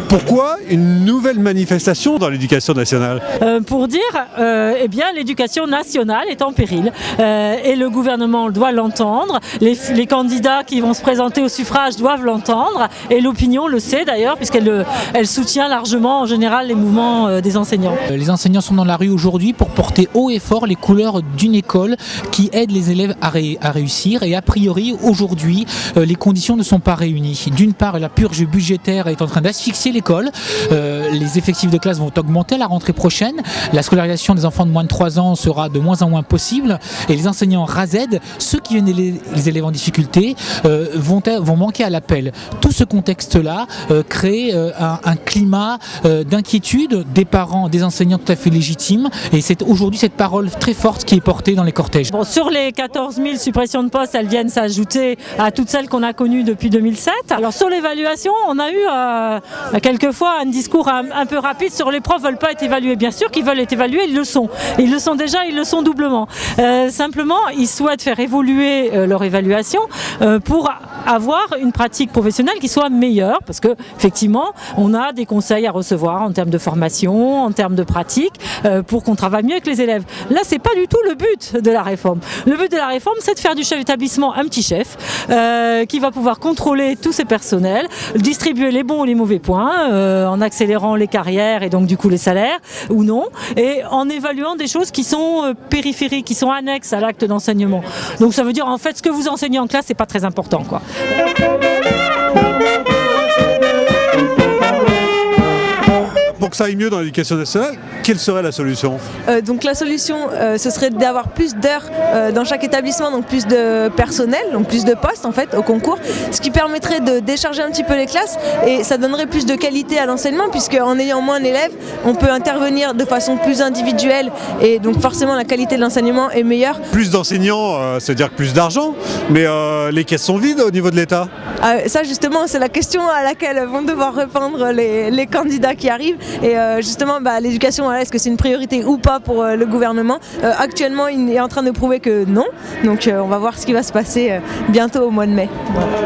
Pourquoi une nouvelle manifestation dans l'éducation nationale? Pour dire, eh bien, l'éducation nationale est en péril et le gouvernement doit l'entendre, les candidats qui vont se présenter au suffrage doivent l'entendre et l'opinion le sait d'ailleurs puisqu'elle soutient largement en général les mouvements des enseignants. Les enseignants sont dans la rue aujourd'hui pour porter haut et fort les couleurs d'une école qui aide les élèves à réussir et a priori aujourd'hui les conditions ne sont pas réunies. D'une part, la purge budgétaire est en train d'asphyxier l'école, les effectifs de classe vont augmenter à la rentrée prochaine, la scolarisation des enfants de moins de 3 ans sera de moins en moins possible et les enseignants RASED, ceux qui viennent les élèves en difficulté, vont manquer à l'appel. Tout ce contexte-là crée un climat d'inquiétude des parents, des enseignants tout à fait légitimes et c'est aujourd'hui cette parole très forte qui est portée dans les cortèges. Bon, sur les 14 000 suppressions de postes, elles viennent s'ajouter à toutes celles qu'on a connues depuis 2007. Alors sur l'évaluation, on a eu quelquefois un discours un peu rapide sur les profs ne veulent pas être évalués. Bien sûr qu'ils veulent être évalués, ils le sont. Ils le sont déjà, ils le sont doublement. Simplement, ils souhaitent faire évoluer leur évaluation pour avoir une pratique professionnelle qui soit meilleure parce que effectivement, on a des conseils à recevoir en termes de formation, en termes de pratique pour qu'on travaille mieux avec les élèves. Là, c'est pas du tout le but de la réforme. Le but de la réforme, c'est de faire du chef d'établissement un petit chef qui va pouvoir contrôler tous ses personnels, distribuer les bons ou les mauvais points en accélérant les carrières et donc du coup les salaires ou non et en évaluant des choses qui sont périphériques, qui sont annexes à l'acte d'enseignement. Donc ça veut dire en fait ce que vous enseignez en classe c'est pas très important quoi. Pour que ça aille mieux dans l'éducation nationale, quelle serait la solution? Donc la solution, ce serait d'avoir plus d'heures dans chaque établissement, donc plus de personnel, donc plus de postes en fait au concours, ce qui permettrait de décharger un petit peu les classes et ça donnerait plus de qualité à l'enseignement puisque en ayant moins d'élèves, on peut intervenir de façon plus individuelle et donc forcément la qualité de l'enseignement est meilleure. Plus d'enseignants, c'est-à-dire plus d'argent, mais les caisses sont vides au niveau de l'État. Ça justement, c'est la question à laquelle vont devoir répondre les candidats qui arrivent. Et justement, l'éducation, est-ce que c'est une priorité ou pas pour le gouvernement? Actuellement, il est en train de prouver que non. Donc on va voir ce qui va se passer bientôt au mois de mai. Voilà.